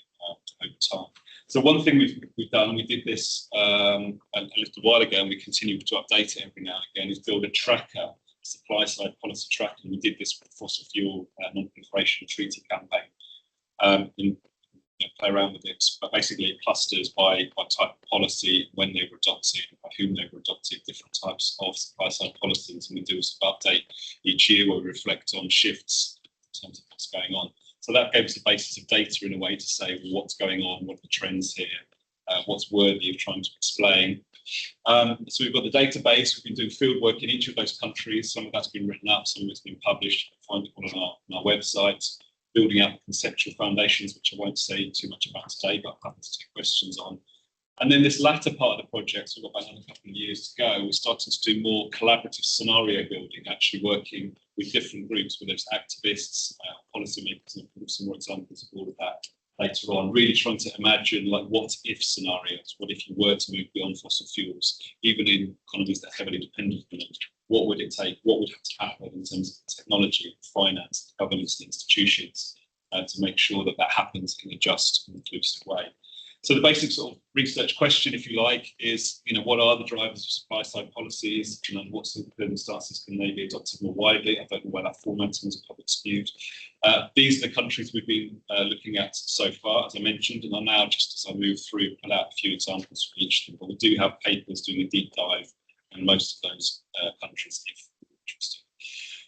over time. So one thing we've done, we did this a little while ago, and we continue to update it every now and again, is build a tracker, supply side policy tracker. And we did this with the fossil fuel non-proliferation treaty campaign. Play around with it, but basically it clusters by type of policy, when they were adopted, by whom they were adopted, different types of supply side policies, and we do an update each year where we reflect on shifts in terms of what's going on. So that gave us a basis of data in a way to say, well, what's going on, what are the trends here, what's worthy of trying to explain. So we've got the database, we've been doing field work in each of those countries. Some of that's been written up, some of it's been published. You can find it all on our website, building out the conceptual foundations, which I won't say too much about today, but I'm happy to take questions on. And then this latter part of the project, so we've got about another couple of years to go, we're starting to do more collaborative scenario building, actually working with different groups, whether it's activists, policymakers, and I'll put some more examples of all of that later on, really trying to imagine like what if scenarios, what if you were to move beyond fossil fuels, even in economies that are heavily dependent on it, what would it take, what would have to happen in terms of technology, finance, governance, institutions, to make sure that that happens in a just and inclusive way. So the basic sort of research question, if you like, is, what are the drivers of supply side policies, and what circumstances can they be adopted more widely? I don't know where that formatting is a public dispute. These are the countries we've been looking at so far, as I mentioned, and I'll now, just as I move through, pull out a few examples for each of them. But we do have papers doing a deep dive in most of those countries, if you're interested.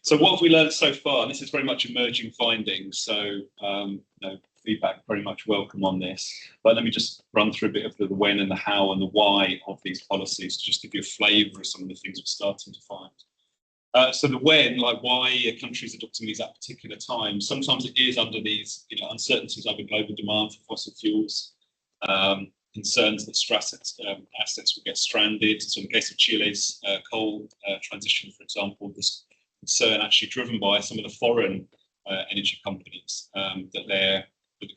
So what have we learned so far? And this is very much emerging findings, so feedback very much welcome on this. But let me just run through a bit of the when and the how and the why of these policies, to just give you a flavour of some of the things we're starting to find. So the when, like why are countries adopting these at particular times? Sometimes it is under these uncertainties over global demand for fossil fuels, concerns that assets will get stranded. So in the case of Chile's coal transition, for example, this concern actually driven by some of the foreign energy companies that the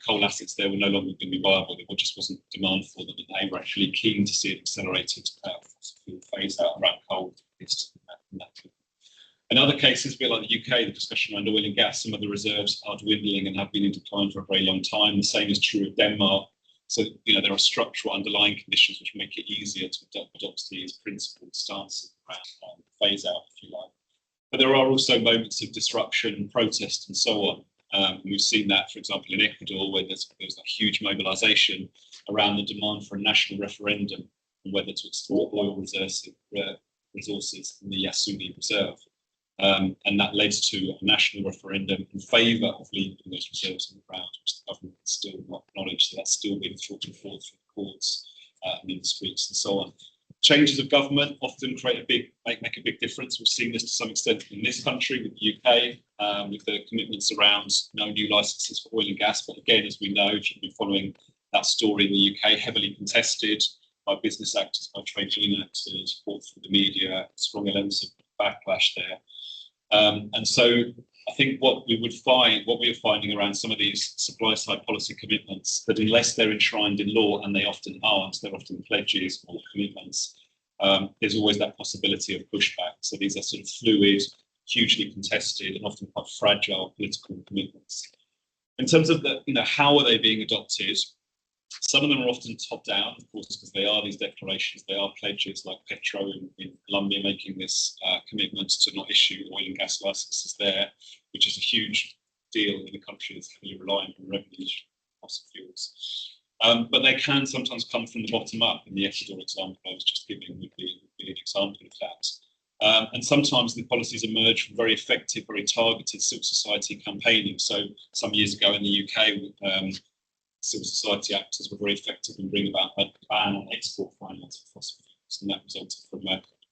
coal assets there were no longer going to be viable. There just wasn't demand for them, and they were actually keen to see an accelerated fossil fuel phase phase out around coal. In other cases, a bit like the UK, the discussion around oil and gas, some of the reserves are dwindling and have been in decline for a very long time. The same is true of Denmark. So, there are structural underlying conditions which make it easier to adopt these principled stances around phase out, if you like. But there are also moments of disruption, protest, and so on. We've seen that, for example, in Ecuador, where there's a huge mobilisation around the demand for a national referendum on whether to explore oil resources in the Yasuni Reserve. And that led to a national referendum in favour of leaving those reserves on the ground, which the government has still not acknowledged. So that's still being fought and forth through the courts and in the streets and so on. Changes of government often make a big difference. We've seen this to some extent in this country with the UK, with the commitments around no new licences for oil and gas. But again, as we know, if you've been following that story in the UK, heavily contested by business actors, by trade union actors, support through the media, strong elements of backlash there. And so I think what we are finding around some of these supply side policy commitments, that unless they're enshrined in law, and they often aren't, they're often pledges or commitments, there's always that possibility of pushback. So these are sort of fluid, hugely contested, and often quite fragile political commitments. In terms of how are they being adopted? Some of them are often top down, of course, because they are these declarations, they are pledges, like Petro in Colombia making this commitment to not issue oil and gas licenses there, which is a huge deal in a country that's heavily reliant on revenues from fossil fuels. But they can sometimes come from the bottom up, and the Ecuador example I was just giving would be an example of that. And sometimes the policies emerge from very effective, very targeted civil society campaigning. So some years ago in the UK, civil society actors were very effective in bringing about a ban on export finance for fossil fuels, and that resulted from,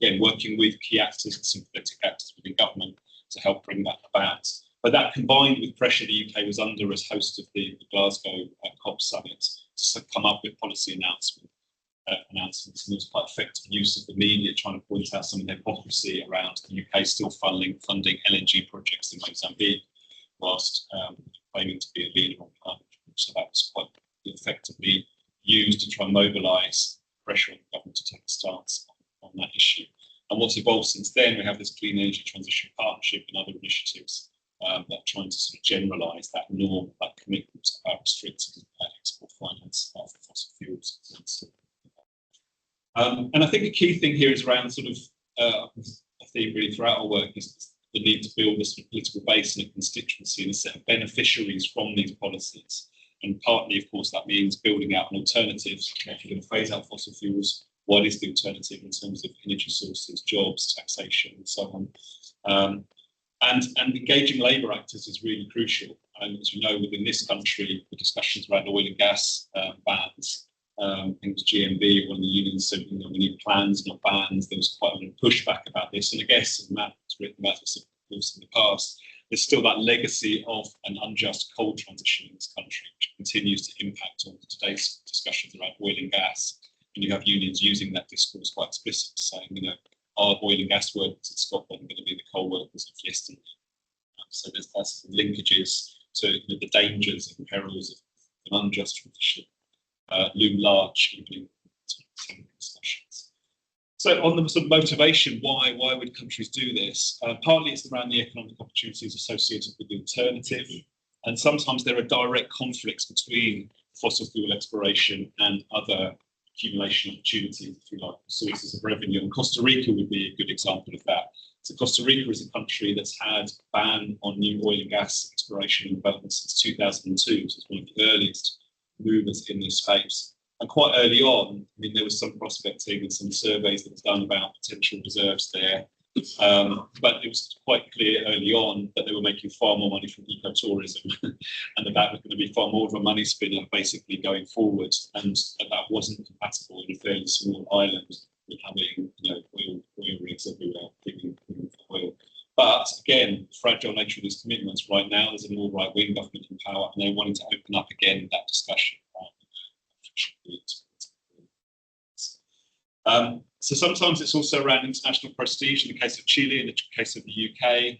again, working with key actors and sympathetic actors within government to help bring that about. But that, combined with pressure the UK was under as host of the Glasgow COP summit, to come up with policy announcements, and there was quite effective use of the media trying to point out some of the hypocrisy around the UK still funding LNG projects in Mozambique, whilst claiming to be a leader on climate. So that was quite effectively used to try and mobilise pressure on the government to take a stance on that issue. And what's evolved since then, we have this Clean Energy Transition Partnership and other initiatives that are trying to sort of generalise that norm, that commitment about restricting export finance for fossil fuels. And I think a key thing here is around sort of a theme really throughout our work is the need to build a sort of political base and a constituency and a set of beneficiaries from these policies. And partly, of course, that means building out an alternative. If you're going to phase out fossil fuels, what is the alternative in terms of energy sources, jobs, taxation, and so on? And engaging labour actors is really crucial. And as you know, within this country, the discussions around oil and gas bans, I think it was GMB, one of the unions said, we need plans, not bans. There was quite a lot of pushback about this. And I guess, as Matt has written about this, of course, in the past, there's still that legacy of an unjust coal transition in this country, which continues to impact on today's discussions around oil and gas. And you have unions using that discourse quite explicitly, saying, are oil and gas workers in Scotland going to be the coal workers of yesterday? So there's linkages to the dangers and perils of an unjust transition loom large in discussions. So on the sort of motivation, why would countries do this? Partly it's around the economic opportunities associated with the alternative, and sometimes there are direct conflicts between fossil fuel exploration and other accumulation opportunities, if you like, sources of revenue. And Costa Rica would be a good example of that. So Costa Rica is a country that's had a ban on new oil and gas exploration and development since 2002, so it's one of the earliest movers in this space. And quite early on, there was some prospecting and some surveys that was done about potential reserves there. But it was quite clear early on that they were making far more money from ecotourism and that was going to be far more of a money spinner basically going forward. And that wasn't compatible in a fairly small island with having oil rigs everywhere digging for oil. But again, the fragile nature of these commitments right now, there's a more right-wing government in power and they're wanting to open up again that discussion. So sometimes it's also around international prestige. In the case of Chile, in the case of the UK,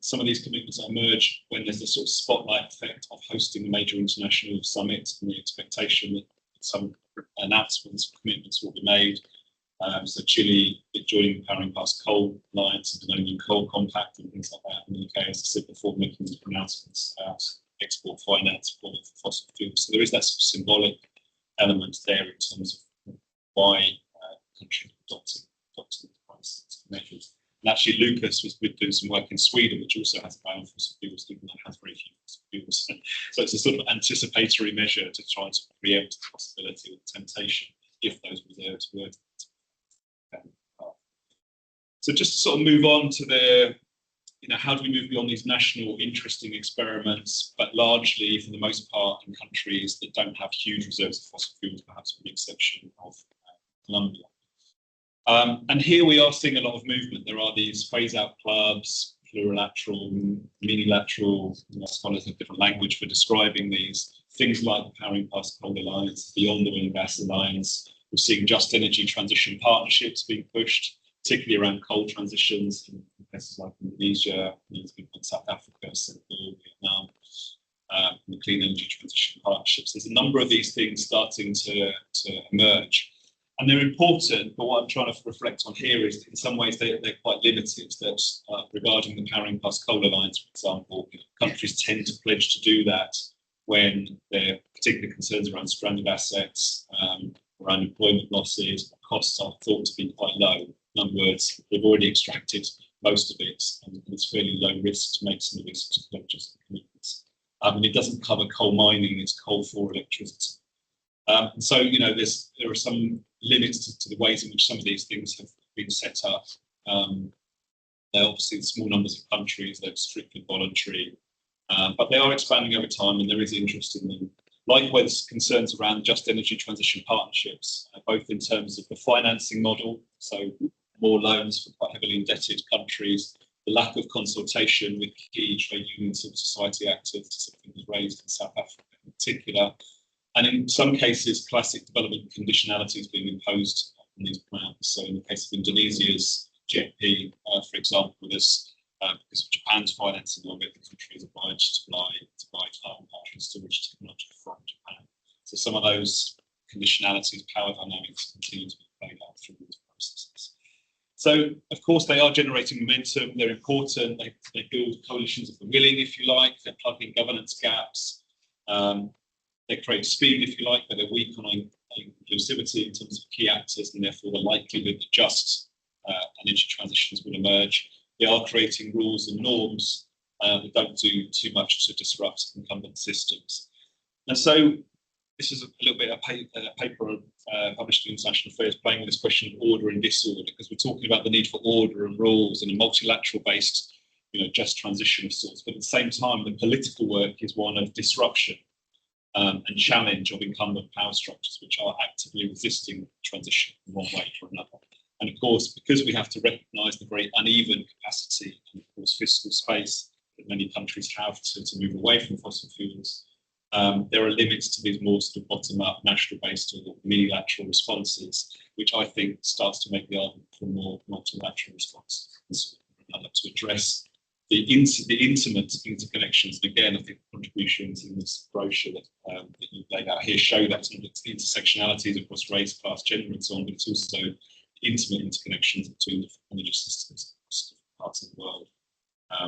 some of these commitments emerge when there's a sort of spotlight effect of hosting a major international summit and the expectation that some announcements, commitments will be made. So Chile joining the Powering Past Coal Alliance and the No New Coal Compact and things like that. In the UK, as I said before, making these pronouncements about export finance for fossil fuels. So there is that sort of symbolic element there in terms of why countries adopting price measures. And actually, Lucas was doing some work in Sweden, which also has a ban on fossil fuels, even though it has very few fossil fuels. So it's a sort of anticipatory measure to try to preempt the possibility or the temptation if those reserves were. So just to sort of move on to the, how do we move beyond these national interesting experiments, but largely, for the most part, in countries that don't have huge reserves of fossil fuels, perhaps with the exception of Colombia. And here we are seeing a lot of movement. There are these phase-out clubs, plurilateral, minilateral, scholars have different language for describing these. Things like the Powering Past Coal Alliance, Beyond the Oil and Gas Alliance. We're seeing just energy transition partnerships being pushed, particularly around coal transitions in places like Indonesia, South Africa, Senegal, Vietnam, the clean energy transition partnerships. There's a number of these things starting to emerge. And they're important, but what I'm trying to reflect on here is, in some ways, they're quite limited. That regarding the Powering Past Coal Alliance, for example, countries tend to pledge to do that when there are particular concerns around stranded assets, around employment losses, costs are thought to be quite low. In other words, they've already extracted most of it, and it's fairly low risk to make some of these sorts of pledges and commitments. And it doesn't cover coal mining; it's coal for electricity. And so, there are some limits to the ways in which some of these things have been set up. They're obviously small numbers of countries; they're strictly voluntary, but they are expanding over time, and there is interest in them. Likewise, concerns around just energy transition partnerships, both in terms of the financing model, so more loans for quite heavily indebted countries, the lack of consultation with key trade union civil society actors, something was raised in South Africa in particular, and in some cases, classic development conditionalities being imposed on these plans. So in the case of Indonesia's GFP, for example, there's because of Japan's financing of it, the country is obliged to buy carbon capture and storage technology from Japan. So some of those conditionalities, power dynamics, continue to be played out through these processes. So, of course, they are generating momentum. They're important. They build coalitions of the willing, if you like. They're plugging governance gaps. They create speed, if you like, but they're weak on inclusivity in terms of key actors, and therefore the likelihood that just energy transitions will emerge. They are creating rules and norms that don't do too much to disrupt incumbent systems. And so this is a little bit of a paper published in International Affairs playing with this question of order and disorder, because we're talking about the need for order and rules and a multilateral-based, just transition of sorts. But at the same time, the political work is one of disruption and challenge of incumbent power structures, which are actively resisting transition in one way or another. And of course, because we have to recognise the very uneven capacity and, of course, fiscal space that many countries have to move away from fossil fuels, there are limits to these more sort of bottom-up, national-based or mini-lateral responses, which I think starts to make the argument for a more multilateral response to address the intimate interconnections. And again, I think contributions in this brochure that you've laid out here show that the intersectionalities across race, class, gender, and so on, but it's also intimate interconnections between different energy systems across different parts of the world,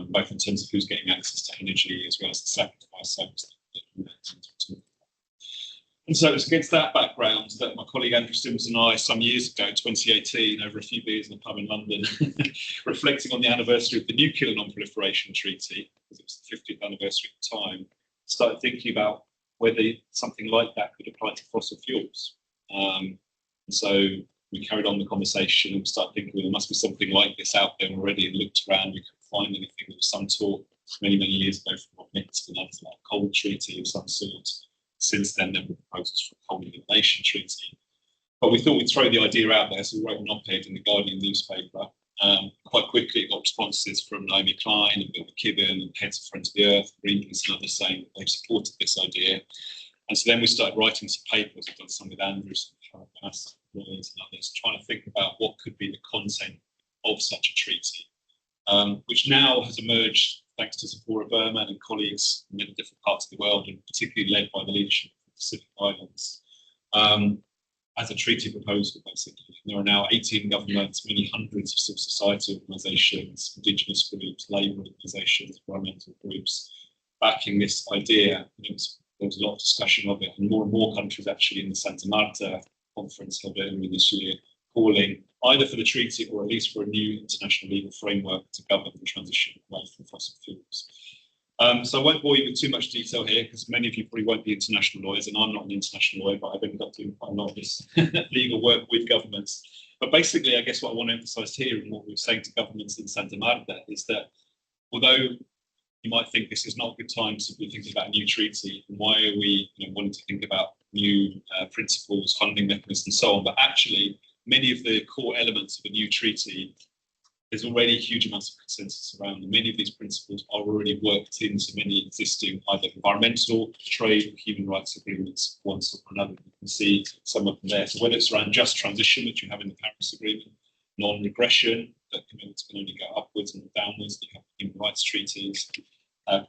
both in terms of who's getting access to energy as well as the sacrifice. And so it's against that background that my colleague Andrew Sims and I, some years ago, 2018, over a few beers in a pub in London, reflecting on the anniversary of the Nuclear Non-Proliferation Treaty, because it was the 50th anniversary at the time, started thinking about whether something like that could apply to fossil fuels. And so we carried on the conversation and started thinking, well, there must be something like this out there already, and looked around. We couldn't find anything. There was some talk many years ago from Rob Nixon and others about a coal treaty of some sort. Since then, there were proposals for a coal elimination treaty. But we thought we'd throw the idea out there, so we wrote an op-ed in the Guardian newspaper. Quite quickly, it got responses from Naomi Klein and Bill McKibben and heads of Friends of the Earth, Greenpeace and others saying that they've supported this idea. And so then we started writing some papers. We've done some with Andrews, lawyers and others, trying to think about what could be the content of such a treaty, which now has emerged thanks to Sephora Berman and colleagues in many different parts of the world, and particularly led by the leadership of the Pacific Islands. as a treaty proposal, basically. There are now 18 governments, many hundreds of civil society organisations, indigenous groups, labour organisations, environmental groups, backing this idea. There was a lot of discussion of it, and more countries actually in the Santa Marta conference held earlier this year, calling either for the treaty or at least for a new international legal framework to govern the transition away from fossil fuels. So I won't bore you with too much detail here, because many of you probably won't be international lawyers, and I'm not an international lawyer, but I've ended up doing quite a lot of this legal work with governments. But basically, I guess what I want to emphasise here, and what we're saying to governments in Santa Marta, is that although you might think this is not a good time to be thinking about a new treaty, and why are we wanting to think about new principles, funding mechanisms, and so on, but actually many of the core elements of a new treaty, there's already huge amounts of consensus around them. Many of these principles are already worked into many existing either environmental, trade, or human rights agreements, one sort or another. You can see some of them there. So whether it's around just transition, which you have in the Paris Agreement, non-regression, that commitments can only go upwards and downwards, you have human rights treaties,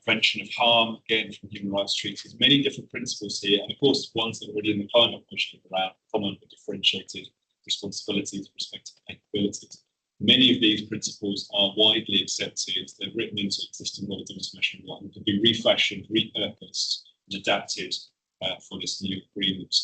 prevention of harm, again from human rights treaties, many different principles here, and of course ones that are already in the climate initiative around common but differentiated responsibilities, respective capabilities. Many of these principles are widely accepted. They're written into existing bodies of international law and can be refashioned, repurposed, and adapted for this new agreement.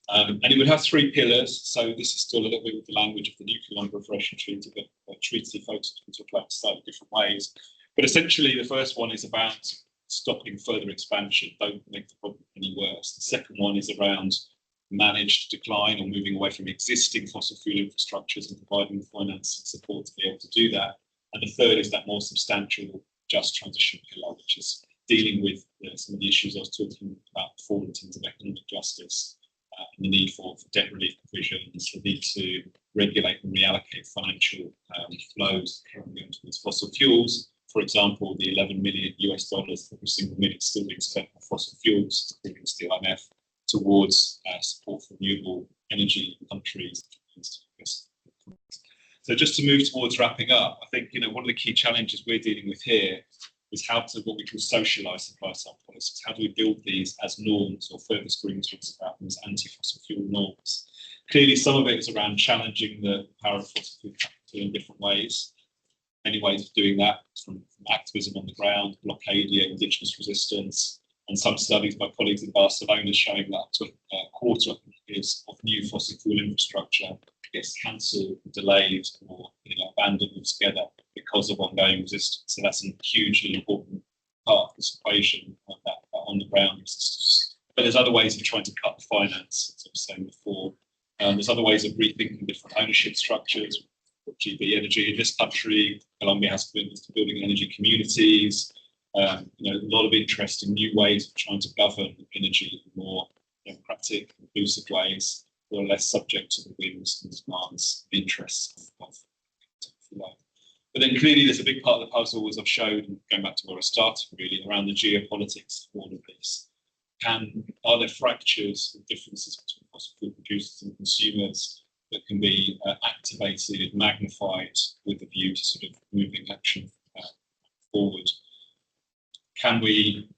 And it would have three pillars. So this is still a little bit with the language of the Nuclear Non-Proliferation Treaty, but treaty folks can talk about slightly different ways. But essentially, the first one is about stopping further expansion. Don't make the problem any worse. The second one is around managed decline or moving away from existing fossil fuel infrastructures and providing the finance and support to be able to do that. And the third is that more substantial just transition pillar, which is dealing with some of the issues I was talking about before in terms of economic justice and the need for debt relief provisions, the need to regulate and reallocate financial flows currently going towards fossil fuels. For example, the $11 million every single minute still being spent on fossil fuels, according to the IMF, towards support for renewable energy in countries. So just to move towards wrapping up, I think one of the key challenges we're dealing with here is how to what we call socialise supply side policies. How do we build these as norms, or Fergus Green talks about them as anti-fossil fuel norms? Clearly, some of it is around challenging the power of fossil fuel capital in different ways. Many ways of doing that, from activism on the ground, blockading, indigenous resistance, and some studies by colleagues in Barcelona showing that up to a quarter of new fossil fuel infrastructure gets cancelled, delayed, or abandoned altogether because of ongoing resistance. So that's a hugely important part of this equation, of that on the ground resistance. But there's other ways of trying to cut the finance, as I was saying before. There's other ways of rethinking different ownership structures. GB Energy in this country, Colombia has commitments to building energy communities. A lot of interest in new ways of trying to govern energy in more democratic, inclusive ways, that are less subject to the whims and demands, the interests of life. But then clearly there's a big part of the puzzle, as I've shown, going back to where I started really, around the geopolitics of all of this. Are there fractures and differences between fossil fuel producers and consumers that can be activated, magnified with a view to sort of moving action forward? Can we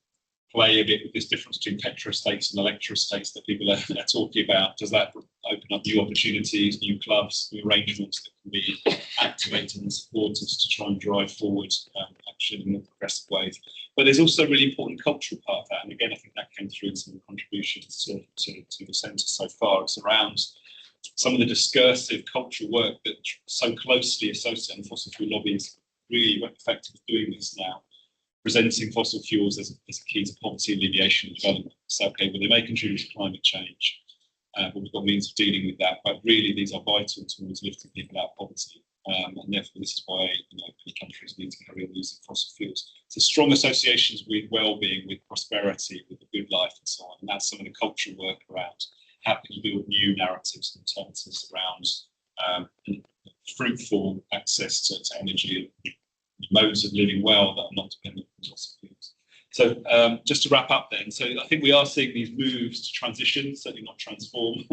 play a bit with this difference between petrostates and electrostates that people are talking about? Does that open up new opportunities, new clubs, new arrangements that can be activated and supported to try and drive forward action in more progressive ways? But there's also a really important cultural part of that. And again, I think that came through in some of the contributions to the centre so far. It's around some of the discursive cultural work that so closely associated with fossil fuel lobbies really effective at doing this now, presenting fossil fuels as a key to poverty alleviation and development. So, okay, well, they may contribute to climate change, but we've got means of dealing with that. But really, these are vital towards lifting people out of poverty. And therefore, this is why many countries need to carry on using fossil fuels. So strong associations with well-being, with prosperity, with a good life, and so on. And that's some of the cultural work around how can you build new narratives and alternatives around fruitful access to energy, modes of living well that are not dependent on fossil fuels. So just to wrap up then, so I think we are seeing these moves to transition, certainly not transform,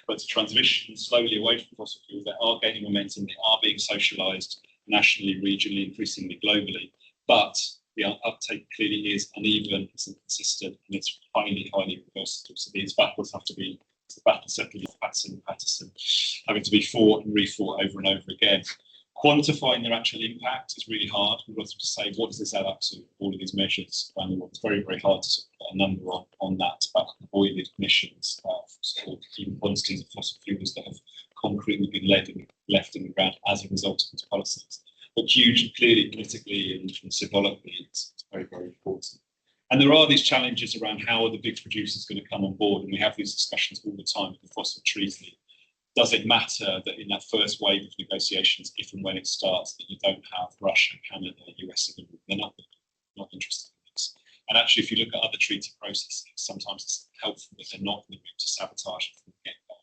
but to transition slowly away from fossil fuels. They are gaining momentum, they are being socialised nationally, regionally, increasingly globally, but the uptake clearly is uneven, it's inconsistent, and it's highly, highly reversible. So these battles have to be the battle settling Patterson, having to be fought and refought over and over again. Quantifying their actual impact is really hard. We've got to say, what does this add up to, all of these measures around the world? It's very, very hard to sort of put a number on that, about avoided emissions, or even quantities of fossil fuels that have concretely been left in the ground as a result of these policies. But hugely, clearly, politically and symbolically, it's very, very important. And there are these challenges around how are the big producers going to come on board, and we have these discussions all the time with the Fossil Treaty. Does it matter that in that first wave of negotiations, if and when it starts, that you don't have Russia, Canada, US, they're not interested in this. And actually, if you look at other treaty processes, sometimes it's helpful that they're not going to move to sabotage it from the get-go.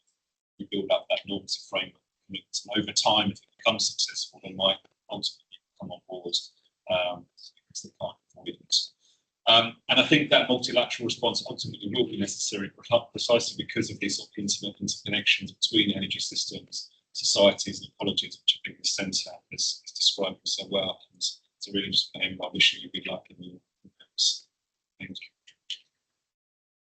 You build up that normative framework, and over time, if it becomes successful, they might ultimately come on board because they can't avoid it. And I think that multilateral response ultimately will be necessary precisely because of these sort of intimate interconnections between energy systems, societies, and ecologies, which I think the centre has described so well. And it's really just I wish you good luck in the Thank you.